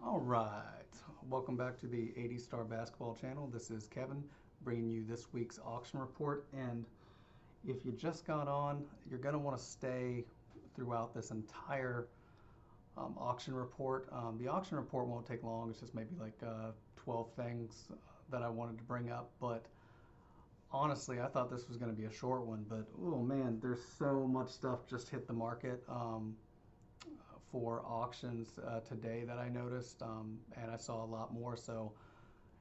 All right, welcome back to the 80 Star Basketball channel. This is Kevin bringing you this week's auction report. And if you just got on, you're going to want to stay throughout this entire auction report. The auction report won't take long, it's just maybe like 12 things that I wanted to bring up. But honestly, I thought this was going to be a short one, but oh man, there's so much stuff just hit the market. For auctions today that I noticed, and I saw a lot more. So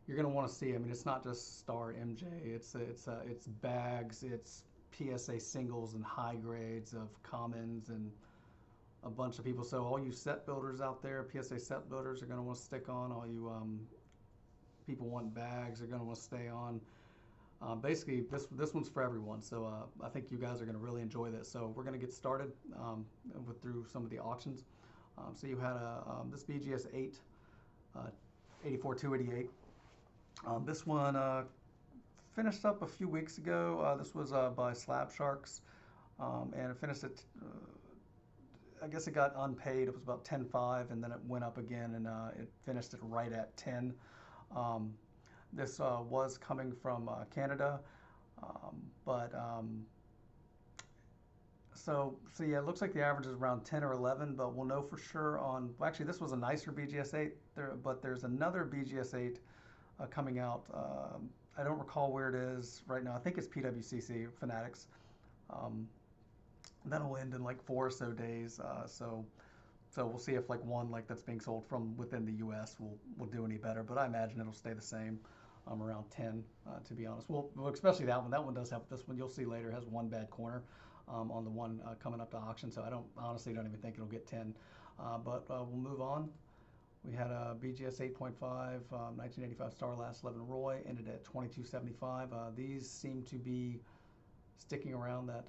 you're going to want to see. I mean, it's not just Star MJ. It's bags. It's PSA singles and high grades of commons and a bunch of people. So all you set builders out there, PSA set builders, are going to want to stick on. All you people want bags are going to want to stay on. Basically, this one's for everyone. So I think you guys are going to really enjoy this. So we're going to get started through some of the auctions. So you had this BGS 8, 84 288. This one finished up a few weeks ago. This was by Slab Sharks, and it finished at. I guess it got unpaid. It was about 10.5, and then it went up again, and it finished it right at 10. Um, this was coming from Canada, but so yeah, it looks like the average is around 10 or 11, but we'll know for sure on. Well, actually, this was a nicer BGS 8, but there's another BGS 8 coming out. I don't recall where it is right now. I think it's PWCC Fanatics. Um, that'll end in like 4 or so days. So we'll see if like one like that's being sold from within the U.S. will do any better. But I imagine it'll stay the same, around 10. To be honest, well, especially that one. That one does have this one. You'll see later has one bad corner on the one coming up to auction. So I don't honestly don't even think it'll get 10. But we'll move on. We had a BGS 8.5, 1985 Star Last 11 Roy, ended at 2275. These seem to be sticking around that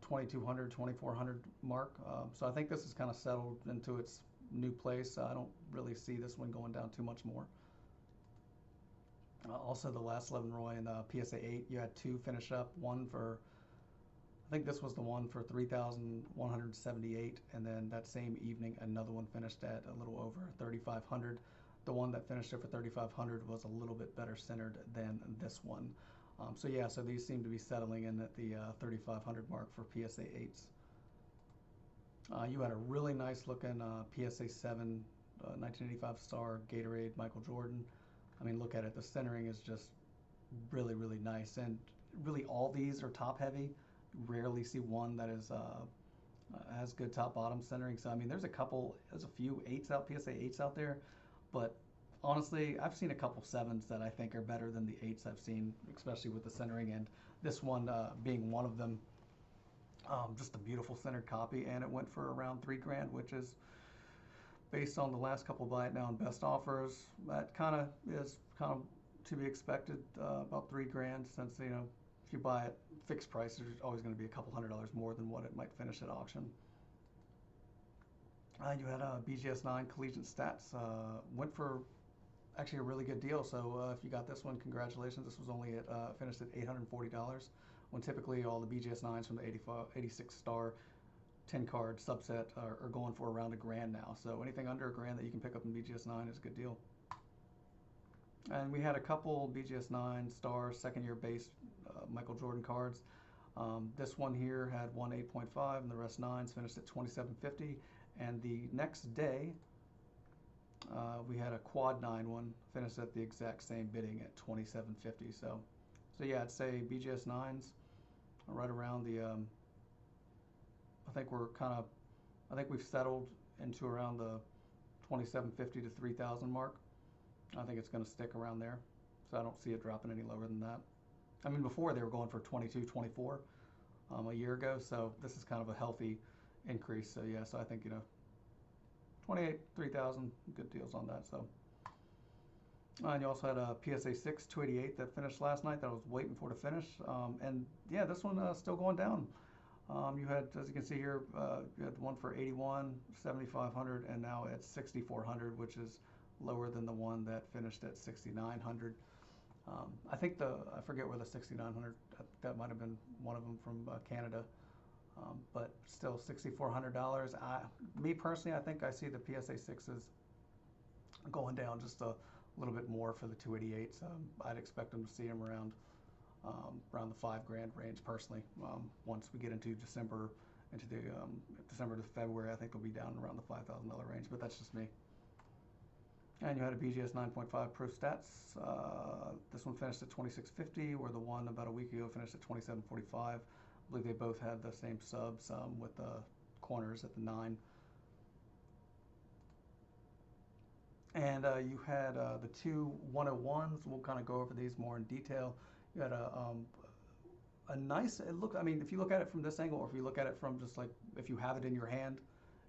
2200, 2400 mark. So I think this is kind of settled into its new place. I don't really see this one going down too much more. Also, the last 11 Roy and PSA 8, you had two finish up. One for, I think this was the one for 3,178, and then that same evening, another one finished at a little over 3,500. The one that finished it for 3,500 was a little bit better centered than this one. So yeah, so these seem to be settling in at the 3,500 mark for PSA 8s. You had a really nice looking PSA 7 1985 Star Gatorade Michael Jordan. I mean, look at it. The centering is just really, really nice. And really, all these are top heavy. Rarely see one that is has good top bottom centering. So, I mean, there's a few eights out, PSA 8s out there. But honestly, I've seen a couple sevens that I think are better than the eights I've seen, especially with the centering. And this one being one of them. Just a beautiful centered copy, and it went for around 3 grand, which is based on the last couple buy it now and best offers. That kind of is kind of to be expected, about 3 grand, since if you buy it fixed price, there's always going to be a couple $100 more than what it might finish at auction. You had a BGS 9 Collegiate Stats, went for actually a really good deal. So if you got this one, congratulations. This was only at finished at $840, when typically all the BGS 9s from the 85, 86 star 10 card subset are going for around a grand now. So anything under a grand that you can pick up in BGS 9 is a good deal. And we had a couple BGS 9 star second year base Michael Jordan cards. This one here had one 8.5 and the rest 9s, finished at 2750. And the next day, we had a quad 9 one, finished at the exact same bidding at 2750. So yeah, I'd say BGS 9s are right around the. I think I think we've settled into around the 2750 to 3000 mark. I think it's going to stick around there. So I don't see it dropping any lower than that. I mean, before they were going for 22, 24 a year ago. So this is kind of a healthy increase. So yeah, so I think 28, 3000, good deals on that. So. And you also had a PSA 6 288 that finished last night that I was waiting for to finish. And yeah, this one still going down. You had, as you can see here, you had one for 81, 7,500, and now at 6,400, which is lower than the one that finished at 6,900. I think I forget where the 6,900, that might have been one of them from Canada. But still $6,400. Me personally, I think I see the PSA 6s going down just a little bit more for the 288s. I'd expect them to see them around the 5 grand range personally. Once we get into December, into the December to February, I think they'll be down around the $5,000 range. But that's just me. And you had a BGS 9.5 Pro Stats. This one finished at 2650, where the one about a week ago finished at 2745. I believe they both had the same subs with the corners at the 9. And you had the two 101s. We'll kind of go over these more in detail. You had a nice look. I mean, if you look at it from this angle, or if you look at it from just like if you have it in your hand,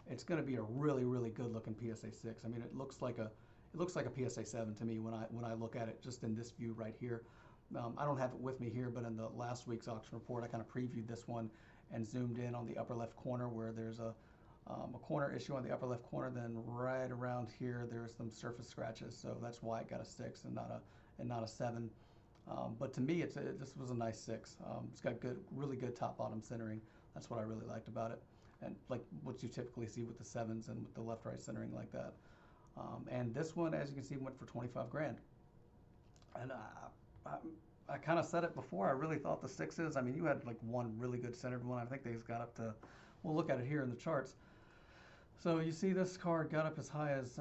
it's going to be a really, really good looking PSA 6. I mean, it looks like a PSA 7 to me when I look at it just in this view right here. I don't have it with me here, but in the last week's auction report, I kind of previewed this one and zoomed in on the upper left corner where there's a corner issue on the upper left corner. Then right around here, there's some surface scratches, so that's why it got a 6 and not a 7. But to me, this was a nice 6. It's got really good top-bottom centering. That's what I really liked about it, and like what you typically see with the 7s and with the left-right centering like that. And this one, as you can see, went for 25 grand. And I kind of said it before. I really thought the 6s. I mean, you had like one really good centered one. I think they got up to. We'll look at it here in the charts. So you see this card got up as high as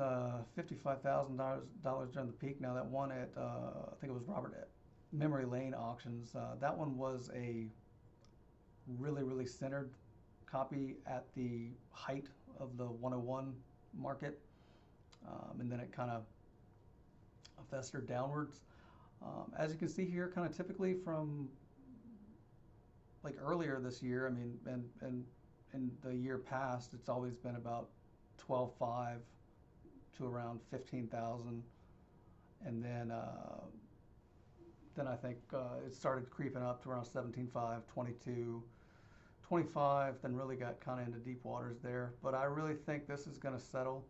$55,000 during the peak. Now that one at I think it was Robert at Memory Lane auctions. That one was a really centered copy at the height of the 101 market, and then it kind of festered downwards. As you can see here, kind of typically from like earlier this year. I mean, and in the year past, it's always been about 12.5 to around 15,000, and then I think it started creeping up to around 17.5, 22, 25. Then really got kind of into deep waters there. But I really think this is going to settle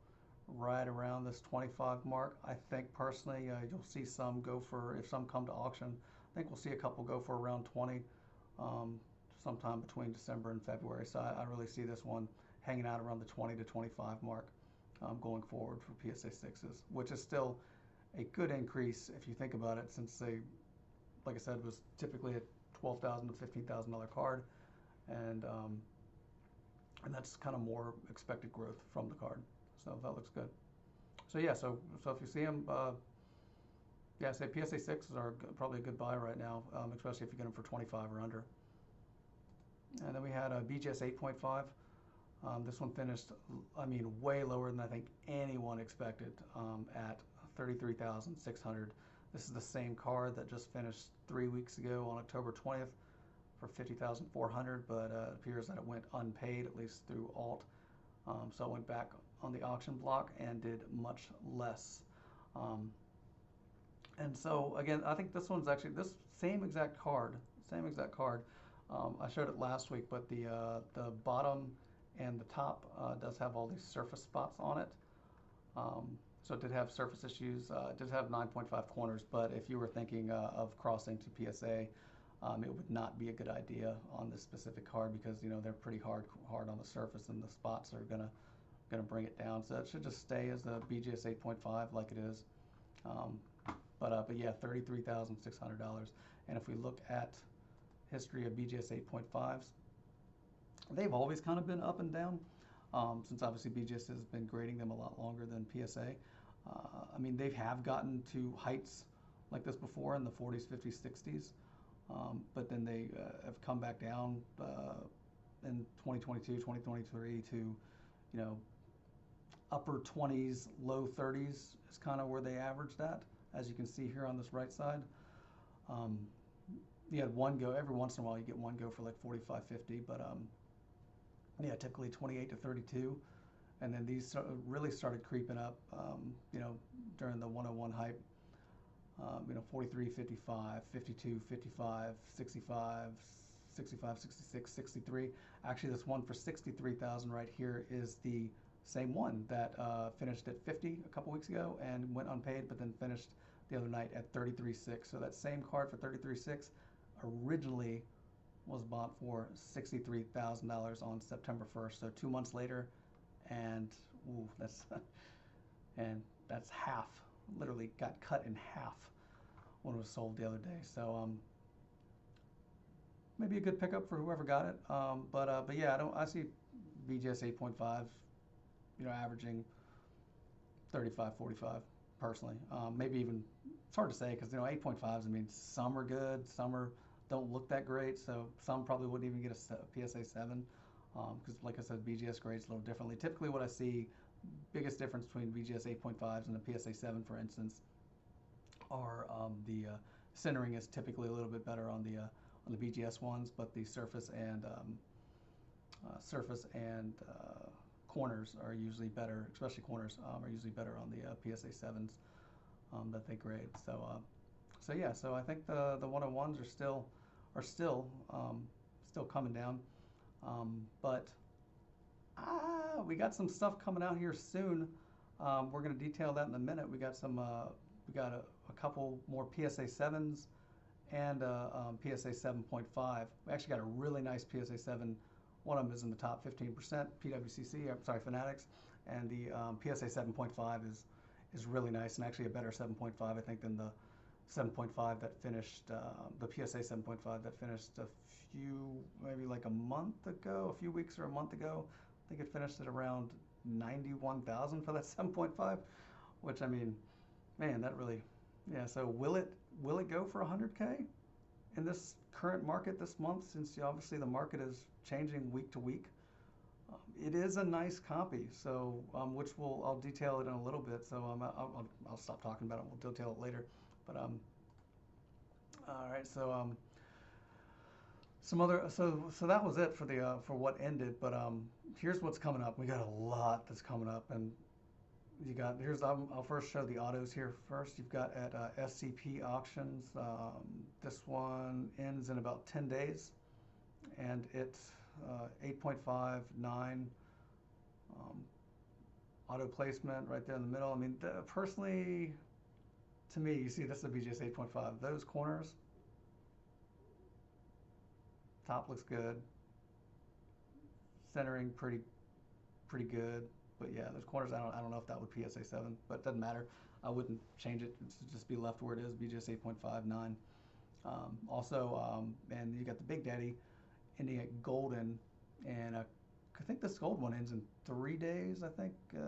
right around this 25 mark. I think personally, you'll see some go for, if some come to auction, I think we'll see a couple go for around 20. Sometime between December and February. So I really see this one hanging out around the 20 to 25 mark going forward for PSA 6s, which is still a good increase if you think about it, since they, like I said, was typically a $12,000 to $15,000 card, and that's kind of more expected growth from the card. So that looks good. So yeah, so if you see them, yeah, say PSA 6s are probably a good buy right now, especially if you get them for 25 or under. And then we had a BGS 8.5. This one finished, I mean, way lower than I think anyone expected at 33,600. This is the same card that just finished 3 weeks ago on October 20th for 50,400, but it appears that it went unpaid, at least through alt. So it went back on the auction block and did much less. And so again, I think this one's actually this same exact card. I showed it last week, but the bottom and the top does have all these surface spots on it. So it did have surface issues. It did have 9.5 corners, but if you were thinking of crossing to PSA, it would not be a good idea on this specific card, because they're pretty hard on the surface, and the spots are gonna bring it down. So it should just stay as the BGS 8.5 like it is. But yeah, $33,600. And if we look at history of BGS 8.5s, they've always kind of been up and down, since obviously BGS has been grading them a lot longer than PSA. I mean, they have gotten to heights like this before in the 40s, 50s, 60s, but then they have come back down in 2022, 2023 to, upper 20s, low 30s is kind of where they averaged at, as you can see here on this right side. You had one go every once in a while. You get one go for like 45, 50, but yeah, typically 28 to 32, and then these really started creeping up, during the 101 hype. 43, 55, 52, 55, 65, 65, 66, 63. Actually, this one for 63,000 right here is the same one that finished at 50 a couple weeks ago and went unpaid, but then finished the other night at 33.6. So that same card for 33.6 originally was bought for $63,000 on September 1st. So 2 months later, and ooh, that's and that's half, literally got cut in half when it was sold the other day. So maybe a good pickup for whoever got it. But yeah, I see BGS 8.5, averaging 35, 45 personally. Maybe even, it's hard to say because 8.5s. I mean, some are good, don't look that great. So some probably wouldn't even get a PSA 7 because, like I said, BGS grades a little differently. Typically, what I see, biggest difference between BGS 8.5s and a PSA 7, for instance, are the centering is typically a little bit better on the BGS ones, but the surface and corners are usually better, especially corners are usually better on the PSA 7s that they grade. So yeah, so I think the 101s are still coming down, but we got some stuff coming out here soon. We're going to detail that in a minute. We got a couple more PSA 7s and PSA 7.5. We actually got a really nice PSA 7. One of them is in the top 15%, PWCC, I'm sorry, Fanatics, and the PSA 7.5 is really nice, and actually a better 7.5, I think, than the 7.5 that finished, the PSA 7.5 that finished maybe like a month ago, a few weeks or a month ago. I think it finished at around 91,000 for that 7.5, which, I mean, man, that really, yeah. So will it go for 100K in this current market this month? Since obviously the market is changing week to week, it is a nice copy. So which I'll detail it in a little bit. So I'll stop talking about it. We'll detail it later. But all right. So some other so that was it for what ended. But here's what's coming up. We got a lot that's coming up, and I'll first show the autos here first. You've got at SCP auctions. This one ends in about 10 days, and it's 8.5, 9 auto placement right there in the middle. I mean, personally, to me, you see this is a BGS 8.5. Those corners, top looks good, centering pretty good. But yeah, those corners, I don't know if that would PSA 7, but it doesn't matter. I wouldn't change it. It's just be left where it is, BGS 8.5, 9. And you got the Big Daddy ending at golden, and I think this gold one ends in 3 days, I think. When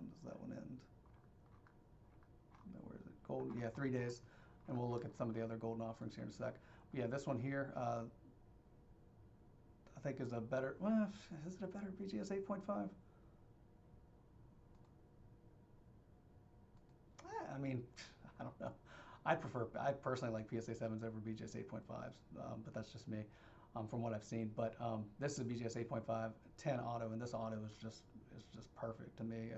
does that one end? No, where is it? Golden, yeah, 3 days. And we'll look at some of the other golden offerings here in a sec. But yeah, this one here, I think is a better, well, is it a better BGS 8.5? I mean, I don't know. I personally like PSA 7s over BGS 8.5s, but that's just me from what I've seen. But this is a BGS 8.5, 10 auto, and this auto is just perfect to me.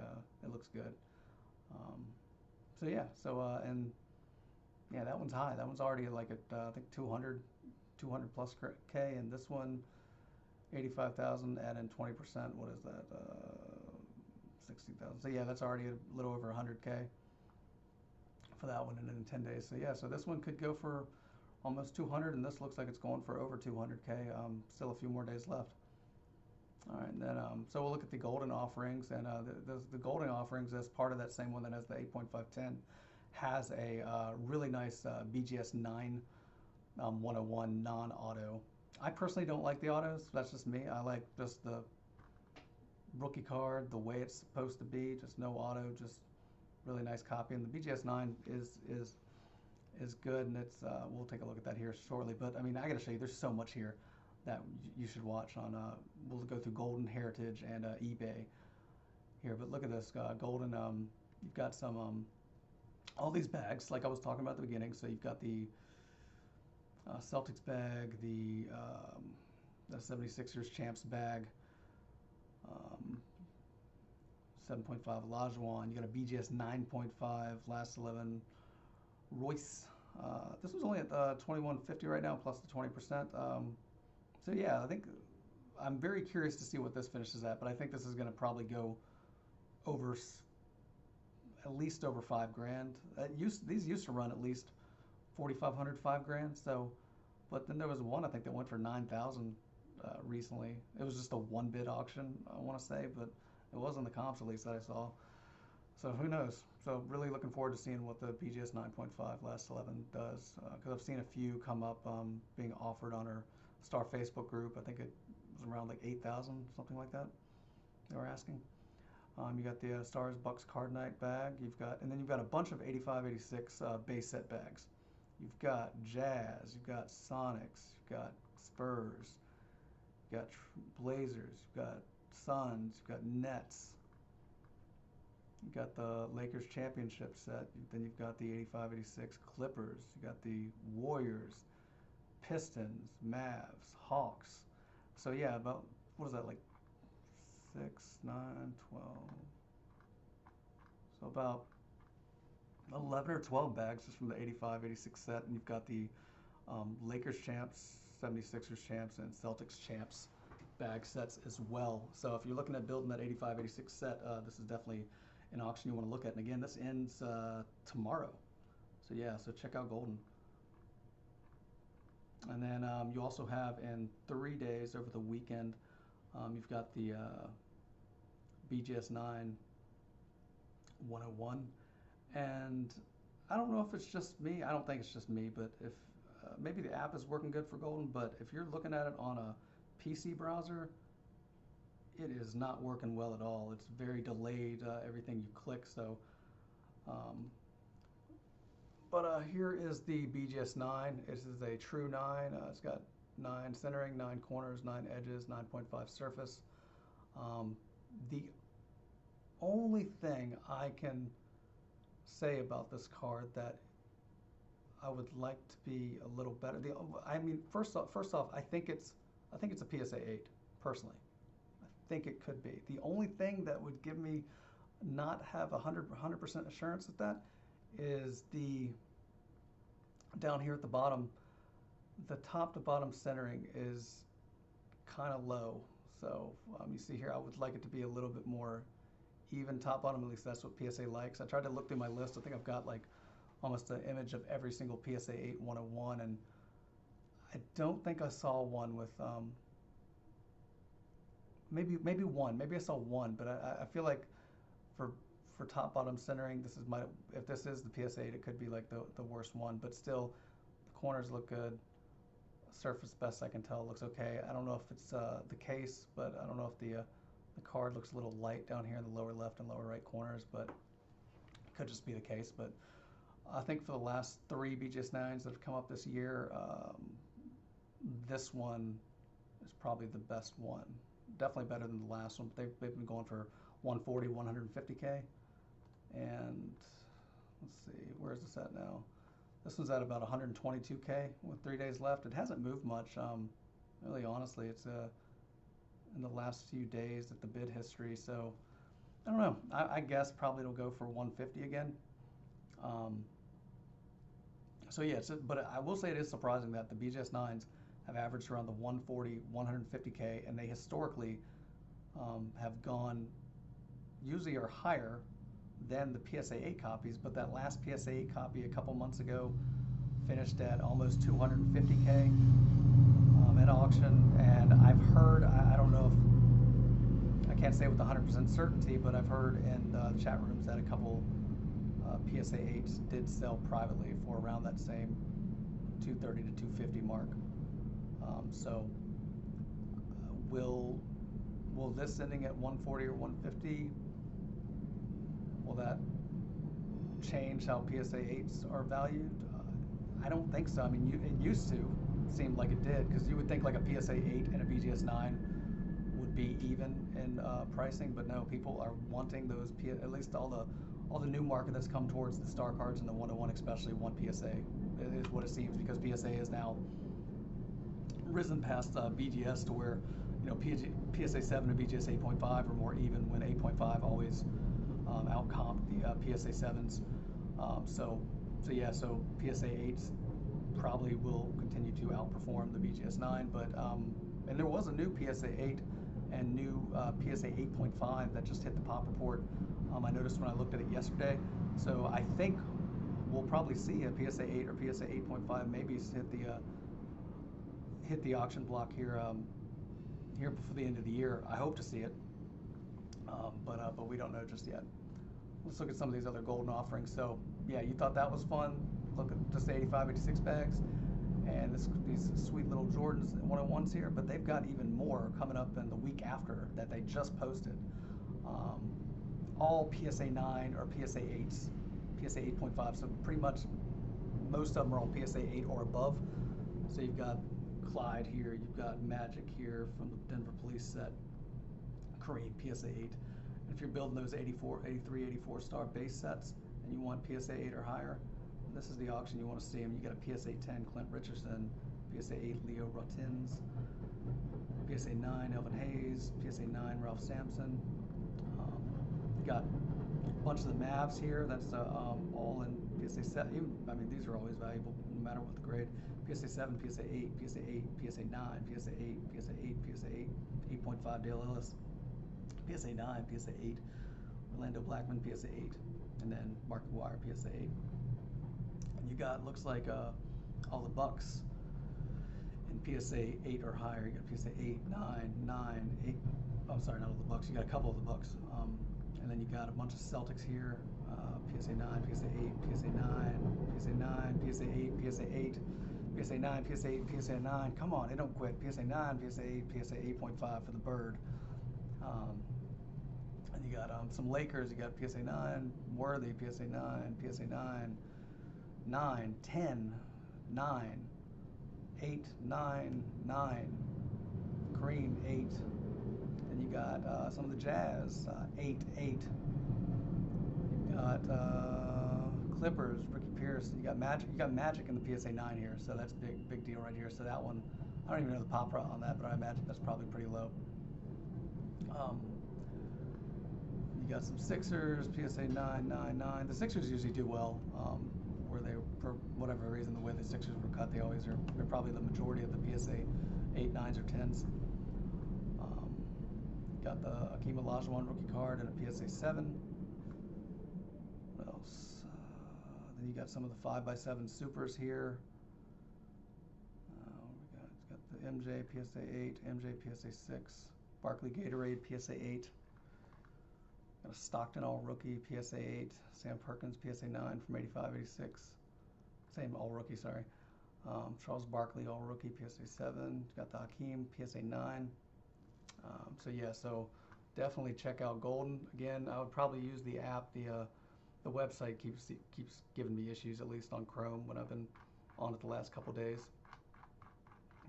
It looks good. So yeah, and yeah, that one's high. That one's already like at I think 200 plus K, and this one 85,000, add in 20%. What is that? 60,000. So yeah, that's already a little over 100K for that one, and in 10 days. So yeah, so this one could go for almost 200, and this looks like it's going for over 200K. Still a few more days left. All right, and then so we'll look at the golden offerings, and the golden offerings, as part of that same one that has the 8.510, has a really nice BGS 9 101 non-auto. I personally don't like the autos. That's just me. I like just the rookie card, the way it's supposed to be, just no auto, just really nice copy. And the BGS 9 is good, and it's we'll take a look at that here shortly. But I mean, I got to show you, there's so much here that you should watch on. We'll go through Golden, Heritage, and eBay here. But look at this Golden. You've got some all these bags, like I was talking about at the beginning. So you've got the Celtics bag, the 76ers champs bag, 7.5 Olajuwon. You got a BGS 9.5 last 11 Royce. This was only at 2150 right now, plus the 20%. So yeah, I think I'm very curious to see what this finishes at, but I think this is going to probably go over at least over $5,000. These used to run at least 4,500, $5,000. So, but then there was one I think that went for 9,000 recently. It was just a one bid auction, I want to say, but it wasn't the comps at least that I saw. So who knows? So really looking forward to seeing what the BGS 9.5 Last 11 does, because I've seen a few come up being offered on our Star Facebook group. I think it was around like 8,000, something like that. They were asking. You got the Stars Bucks Card Night bag. And then you've got a bunch of 85, 86 base set bags. You've got Jazz, you've got Sonics, you've got Spurs, you've got Blazers, you've got Suns, you've got Nets, you've got the Lakers championship set. Then you've got the 85, 86 Clippers, you got the Warriors, Pistons, Mavs, Hawks. So yeah, about, what is that, like 6, 9, 12. So about 11 or 12 bags just from the 85, 86 set. And you've got the Lakers champs, 76ers champs, and Celtics champs bag sets as well. So if you're looking at building that 85, 86 set, this is definitely an auction you want to look at. And again, this ends tomorrow. So yeah, so check out Golden. And then you also have in 3 days over the weekend, you've got the BGS 9 101. And I don't know if it's just me. I don't think it's just me, but if maybe the app is working good for Golden, but if you're looking at it on a PC browser, it is not working well at all. It's very delayed, everything you click. So, but here is the BGS 9. This is a true 9. It's got 9 centering, 9 corners, 9 edges, 9.5 surface. The only thing I can say about this card that I would like to be a little better. I mean, first off, I think it's a PSA 8 personally. I think it could be. The only thing that would give me not have 100% assurance at that is the down here at the bottom, the top to bottom centering is kind of low. So you see here, I would like it to be a little bit more even top bottom. At least that's what PSA likes. I tried to look through my list. I think I've got like almost an image of every single PSA 8 101, and I don't think I saw one with maybe one. Maybe I saw one, but I feel like for top bottom centering, this is if this is the PSA 8, it could be like the worst one. But still, the corners look good. Surface, best I can tell, looks okay. I don't know if it's the case, but I don't know if the card looks a little light down here in the lower left and lower right corners, but it could just be the case. But I think for the last 3 BGS 9s that have come up this year, this one is probably the best one. Definitely better than the last one. But they've been going for 140, 150K. And let's see, where's this at now? This one's at about 122K with 3 days left. It hasn't moved much. Really, honestly, it's in the last few days at the bid history. So I don't know. I guess probably it'll go for 150 again. So yeah, but I will say it is surprising that the BGS 9s have averaged around the 140, 150K, and they historically have gone, usually are higher than the PSA 8 copies, but that last PSA 8 copy a couple months ago finished at almost 250K at auction. And I've heard, I don't know if, I can't say with 100% certainty, but I've heard in chat rooms that a couple PSA 8s did sell privately for around that same 230 to 250 mark. So will this ending at 140 or 150, will that change how PSA 8s are valued? I don't think so. I mean, it used to seem like it did, because you would think like a PSA 8 and a BGS 9 would be even in pricing, but no, people are wanting those, at least all the new market that's come towards the star cards and the 101, especially one PSA, is what it seems, because PSA is now risen past BGS to where, you know, PSA 7 and BGS 8.5 are more even, when 8.5 always out-comped the PSA 7s. So yeah, so PSA 8s probably will continue to outperform the BGS 9, but and there was a new PSA 8 and new PSA 8.5 that just hit the pop report. I noticed when I looked at it yesterday. So I think we'll probably see a PSA 8 or PSA 8.5 maybe hit the auction block here here before the end of the year. I hope to see it, but we don't know just yet. let's look at some of these other golden offerings. So yeah, you thought that was fun. Look at just the 85, 86 bags, and these sweet little Jordans 101s here. But they've got even more coming up in the week after that they just posted. Um, all PSA 9 or PSA 8s, PSA 8.5. So pretty much most of them are all PSA 8 or above. So you've got Clyde here, you've got Magic here from the Denver Police set, Kareem PSA 8. If you're building those 84, 83, 84 star base sets and you want PSA 8 or higher, this is the auction you want to see them. You got a PSA 10 Clint Richardson, PSA 8 Leo Rutins, PSA 9 Elvin Hayes, PSA 9 Ralph Sampson. You got a bunch of the Mavs here. That's all in PSA 7. I mean, these are always valuable no matter what the grade. PSA 7, PSA 8, PSA 8, PSA 9, PSA 8, PSA 8, PSA 8, 8.5 Dale Ellis, PSA 9, PSA 8, Orlando Blackman, PSA 8, and then Mark McGwire, PSA 8. And you got, looks like all the Bucks in PSA 8 or higher. You got PSA 8, 9, 9, 8. Oh, I'm sorry, not all the Bucks. You got a couple of the Bucks. And then you got a bunch of Celtics here. PSA 9, PSA 8, PSA 9, PSA 9, PSA 8, PSA 8, PSA 9, PSA 8, PSA 9. Come on, they don't quit. PSA 9, PSA 8, PSA 8.5 for the Bird. And you got some Lakers. You got PSA 9, Worthy, PSA 9, PSA 9, 9, 10, 9, 8, 9, 9, Kareem 8. Then you got some of the Jazz, 8, 8. You got Clippers, Ricky Pierce. You got Magic. You got Magic in the PSA 9 here, so that's big deal right here. So that one, I don't even know the pop rate on that, but I imagine that's probably pretty low. You got some Sixers, PSA 9, 9, 9. The Sixers usually do well, where they, for whatever reason, the way the Sixers were cut, they always are. They're probably the majority of the PSA 8, 9s or 10s. Got the Akeem Olajuwon rookie card and a PSA 7. What else? Then you got some of the 5x7 supers here. It's got the MJ PSA 8, MJ PSA 6, Barkley Gatorade PSA 8. Got a Stockton All Rookie PSA 8, Sam Perkins PSA 9 from 85, 86. Same All Rookie, sorry. Charles Barkley All Rookie PSA 7. Got the Hakeem PSA 9. So yeah, so definitely check out Golden. Again, I would probably use the app. The website keeps giving me issues, at least on Chrome when I've been on it the last couple days.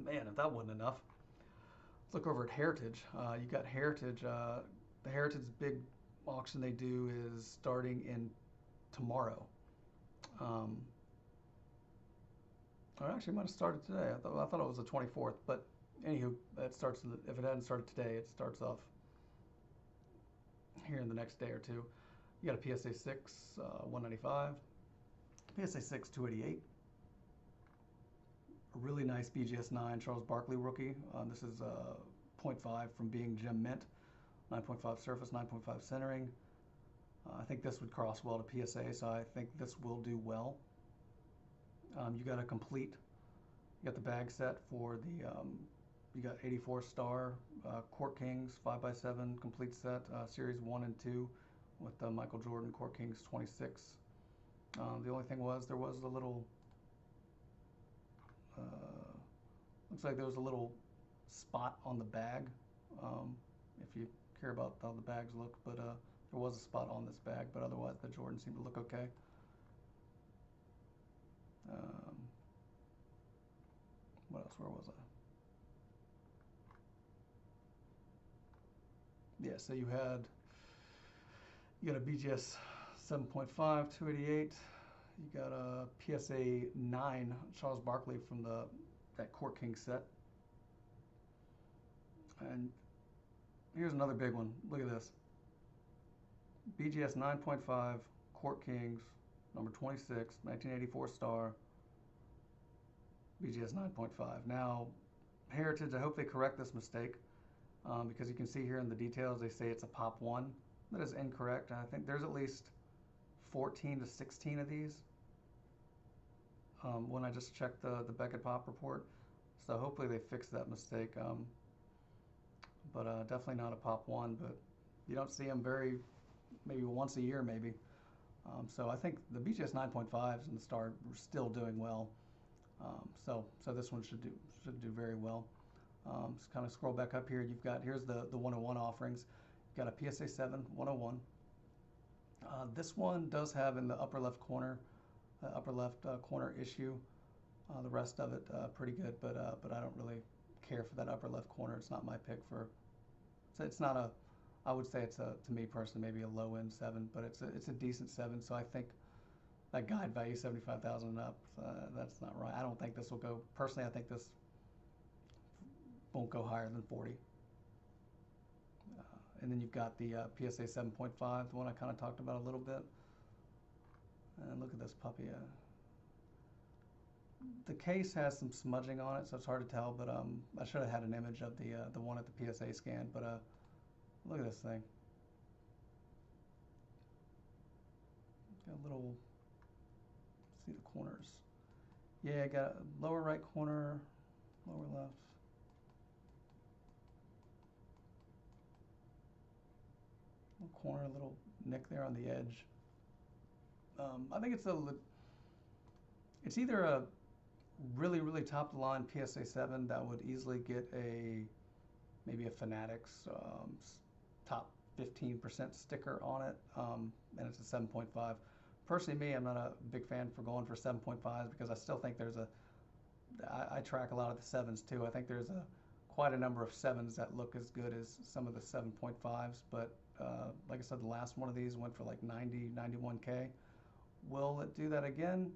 Man, if that wasn't enough, let's look over at Heritage. You got Heritage. The Heritage big auction they do is starting in tomorrow. Or actually, it might have started today. I thought it was the 24th, but anywho, that starts. If it hadn't started today, it starts off here in the next day or two. You got a PSA 6, 195, PSA 6, 288. A really nice BGS 9 Charles Barkley rookie. This is 0.5 from being gem mint. 9.5 surface, 9.5 centering. I think this would cross well to PSA, so I think this will do well. You got a complete. You got the bag set for the. You got 84 star Court Kings 5x7 complete set, series 1 and 2 with the Michael Jordan Court Kings 26. The only thing was there was a little, looks like there was a little spot on the bag, if you care about how the bags look, but there was a spot on this bag, but otherwise the Jordan seemed to look okay. What else, where was I? Yeah, so you got a BGS 7.5, 288. You got a PSA 9 Charles Barkley from that Court King set. And here's another big one. Look at this. BGS 9.5 Court Kings, number 26, 1984 star. BGS 9.5. Now, Heritage, I hope they correct this mistake. Because you can see here in the details, they say it's a pop 1. That is incorrect. I think there's at least 14 to 16 of these when I just checked the Beckett Pop report. So hopefully they fixed that mistake. But definitely not a pop 1. But you don't see them very maybe once a year, maybe. So I think the BGS 9.5s and the Star are still doing well. So this one should do very well. Just kind of scroll back up here. Here's the 101 offerings. You've got a PSA 7 101. This one does have in the upper left corner, corner issue. The rest of it pretty good, but I don't really care for that upper left corner. It's not my pick for. It's not a. I would say it's to me personally maybe a low end 7, but it's a decent 7. So I think that guide value 75,000 and up. That's not right. I don't think this will go. Personally, I think this won't go higher than 40. And then you've got the PSA 7.5, the one I kind of talked about a little bit. And look at this puppy. The case has some smudging on it, so it's hard to tell. But I should have had an image of the one at the PSA scan. But look at this thing. Got a little. See the corners. Yeah, I got lower right corner, lower left. Little corner, little nick there on the edge. I think it's either a really, really top of the line PSA 7 that would easily get maybe a Fanatics top 15% sticker on it, and it's a 7.5. Personally, me, I'm not a big fan for going for 7.5s because I still think I track a lot of the 7s too. I think there's quite a number of 7s that look as good as some of the 7.5s, but like I said, the last one of these went for like 90, 91K. Will it do that again?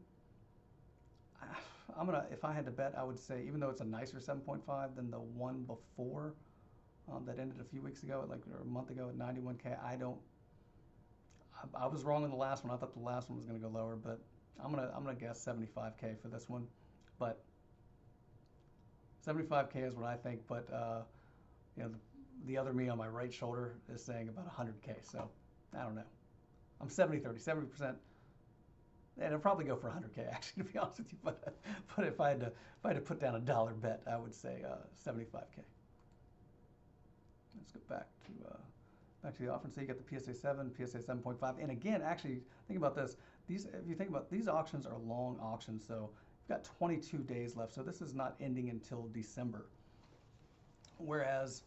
If I had to bet, I would say, even though it's a nicer 7.5 than the one before that ended a few weeks ago, or a month ago at 91K, I was wrong on the last one. I thought the last one was going to go lower, but I'm gonna guess 75K for this one. But 75K is what I think. But the other me on my right shoulder is saying about 100K. So I don't know. I'm 70-30, 70%. And it'll probably go for 100K actually, to be honest with you. But if I had to put down a dollar bet, I would say 75K. Let's go back to the offering. So you got the PSA 7, PSA 7.5, and again, actually think about this. If you think about these auctions are long auctions, so you've got 22 days left. So this is not ending until December. Whereas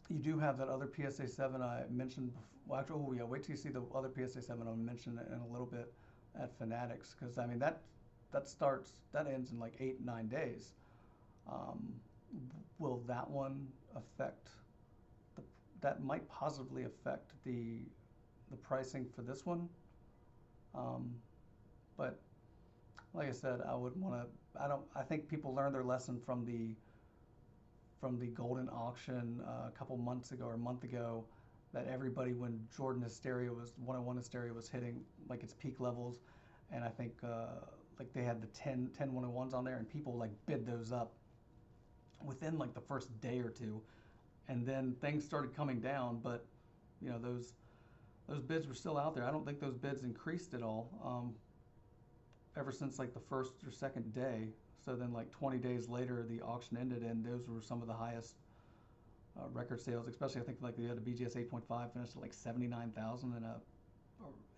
you do have that other PSA 7 I mentioned before. Well, actually, wait till you see the other PSA 7. I'll mention it in a little bit at Fanatics, because I mean that ends in like 8-9 days. Will that one affect? That might positively affect the pricing for this one. But like I said, I would want to. I think people learned their lesson from the golden auction a couple months ago or a month ago, that everybody, when Jordan Hysteria 101 Hysteria was hitting like its peak levels, and I think like they had the 10 101s on there, and people like bid those up within like the first day or two, and then things started coming down, but those bids were still out there. I don't think those bids increased at all ever since like the first or second day. So then like 20 days later the auction ended, and those were some of the highest record sales, especially I think like they had a BGS 8.5 finished at like 79,000,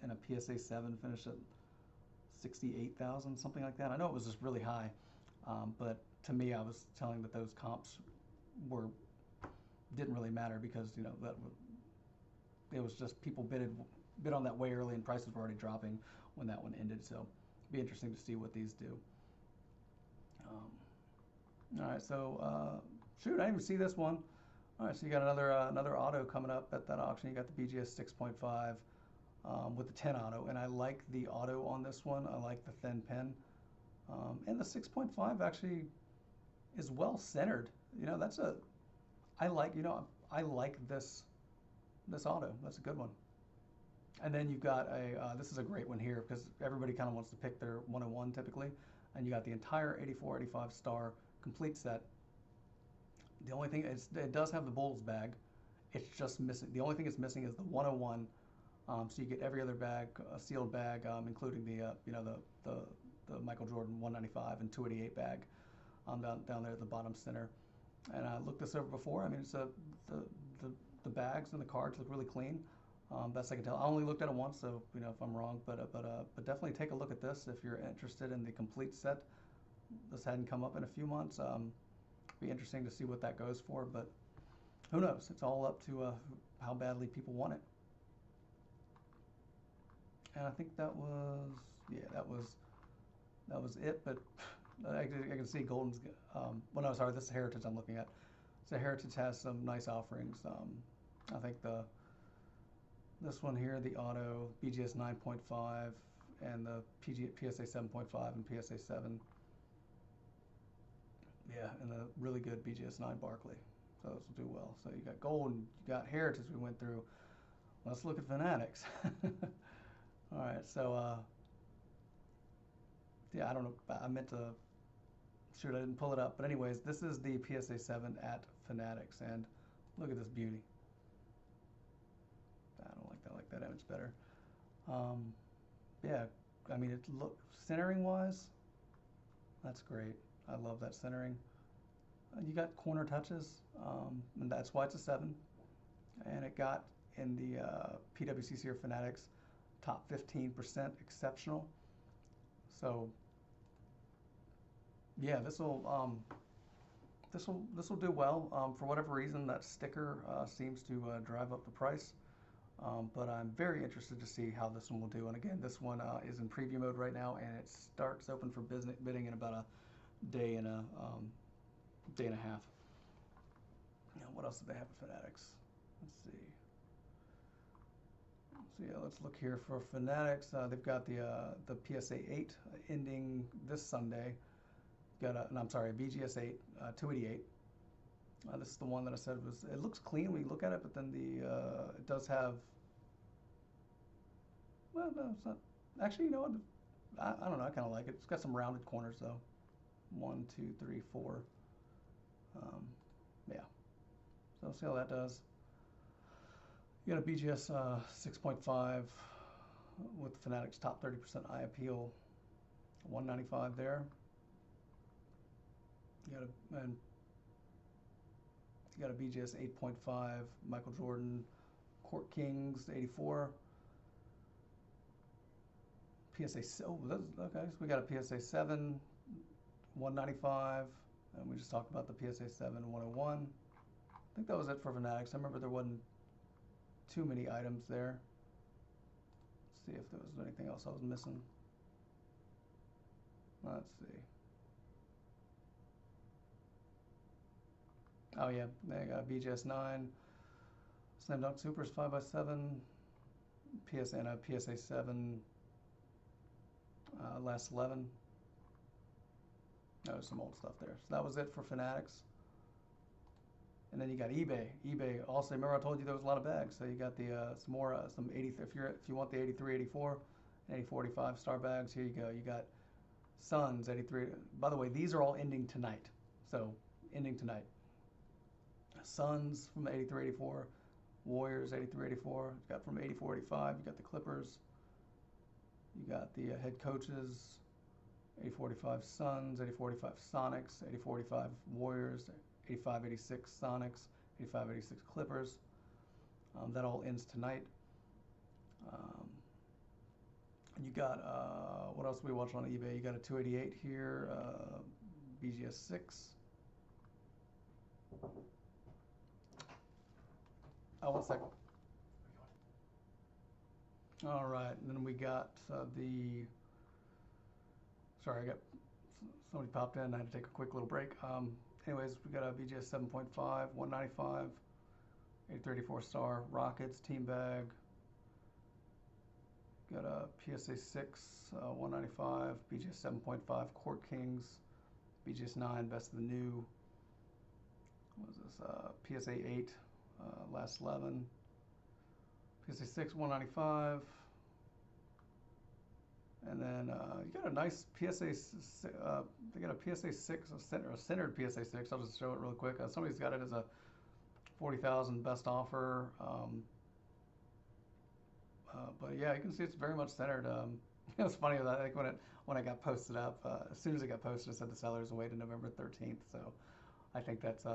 and a PSA 7 finished at 68,000, something like that. I know it was just really high, but to me, I was telling that those comps didn't really matter, because that it was just people bid on that way early, and prices were already dropping when that one ended. So it'd be interesting to see what these do. All right, so shoot, I didn't even see this one. All right, so you got another auto coming up at that auction. You got the BGS 6.5 with the 10 auto, and I like the auto on this one. I like the thin pen, and the 6.5 actually is well centered. I like this auto. That's a good one. And then you've got this is a great one here, because everybody kind of wants to pick their 101 typically, and you got the entire 84, 85 star complete set. The only thing is, it does have the Bulls bag. It's just missing. The only thing it's missing is the 101. So you get every other bag, a sealed bag, including the Michael Jordan 195 and 288 bag, down there at the bottom center. And I looked this over before. I mean, it's the the bags and the cards look really clean. Best I can tell. I only looked at it once, so if I'm wrong, but definitely take a look at this if you're interested in the complete set. This hadn't come up in a few months. Be interesting to see what that goes for, but who knows? It's all up to how badly people want it. And I think that was, yeah, that was it. But I can see Golden's. Well, no, sorry, this is Heritage I'm looking at. So Heritage has some nice offerings. I think this one here, the Auto BGS 9.5 and the PSA 7.5 and PSA 7. Yeah, and the really good BGS 9 Barkley. So those will do well. So you got Gold and you got Heritage we went through. Let's look at Fanatics. All right, so yeah, I don't know. I meant to. Shoot, I didn't pull it up. But anyways, this is the PSA 7 at Fanatics, and look at this beauty. I don't like that. I like that image better. Yeah, I mean, centering wise, that's great. I love that centering. You got corner touches, and that's why it's a 7. And it got in the PWCC or Fanatics top 15% exceptional. So yeah, this will do well. For whatever reason, that sticker seems to drive up the price. But I'm very interested to see how this one will do. And again, this one is in preview mode right now, and it starts open for bidding in about a day and a half. Now, what else did they have at Fanatics? Let's see. So yeah, let's look here for Fanatics. They've got the PSA 8 ending this Sunday. Got a, I'm sorry, BGS 8, 288. This is the one that I said was. It looks clean when you look at it, but then it does have. Well, no, it's not. Actually, you know what? I don't know. I kind of like it. It's got some rounded corners though. 1, 2, 3, 4. Yeah. So let's see how that does. You got a BGS 6.5 with Fanatics top 30% eye appeal, 195 there. You got a BGS 8.5 Michael Jordan Court Kings 84. PSA, oh, that's, okay. So we got a PSA 7 195, and we just talked about the PSA 7 101. I think that was it for Fanatics. I remember there wasn't too many items there. Let's see if there was anything else I was missing. Let's see. Oh yeah, they got BGS 9, Slam Dunk Supers 5x7, PSA and a PSA 7 last 11. There's some old stuff there. So that was it for Fanatics. And then you got eBay. eBay also. Remember I told you there was a lot of bags. So you got the some 80. If you want the 83, 84, and 84, 85 star bags, here you go. You got Suns 83. By the way, these are all ending tonight. So ending tonight. Suns from 83, 84. Warriors 83, 84. You got from 84, 85. You got the Clippers. You got the head coaches. 84, 85 Suns. 84, 85 Sonics. 84, 85 Warriors. 85, 86 Sonics, 85, 86 Clippers. That all ends tonight. And you got, what else we watched on eBay? You got a 288 here, BGS 6. Oh, 1 second. All right, and then we got sorry, I got, somebody popped in, I had to take a quick little break. Anyways, we got a BGS 7.5, 195, 834 star Rockets team bag. Got a PSA 6, 195, BGS 7.5 Court Kings, BGS 9 Best of the New. What was this? PSA 8, last 11. PSA 6, 195. And then you got a nice PSA. They got a PSA 6, a centered PSA 6. I'll just show it real quick. Somebody's got it as a 40,000 best offer. But yeah, you can see it's very much centered. It's funny that I think when it got posted up, as soon as it got posted, it said the seller's away to November 13th. So I think that's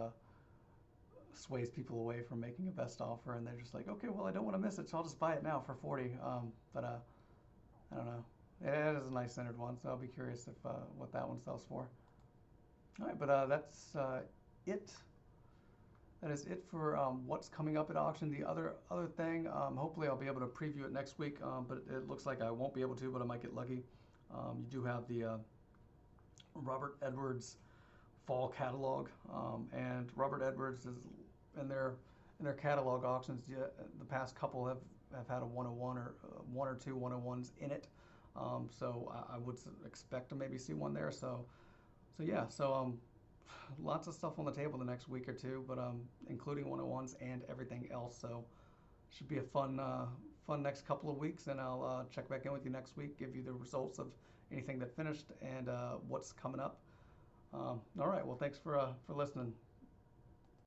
sways people away from making a best offer, and they're just like, okay, well, I don't want to miss it, so I'll just buy it now for 40. But I don't know. It is a nice centered one, so I'll be curious if what that one sells for. All right, but that's it. That is it for what's coming up at auction. The other thing, hopefully I'll be able to preview it next week, but it looks like I won't be able to, but I might get lucky. You do have the Robert Edwards fall catalog, and Robert Edwards is in their catalog auctions. The past couple have had a 101 or one or two 101s in it, so I would expect to maybe see one there. So yeah, lots of stuff on the table the next week or two, but including 101s and everything else. So should be a fun next couple of weeks, and I'll check back in with you next week, give you the results of anything that finished and what's coming up. All right, well, thanks for listening.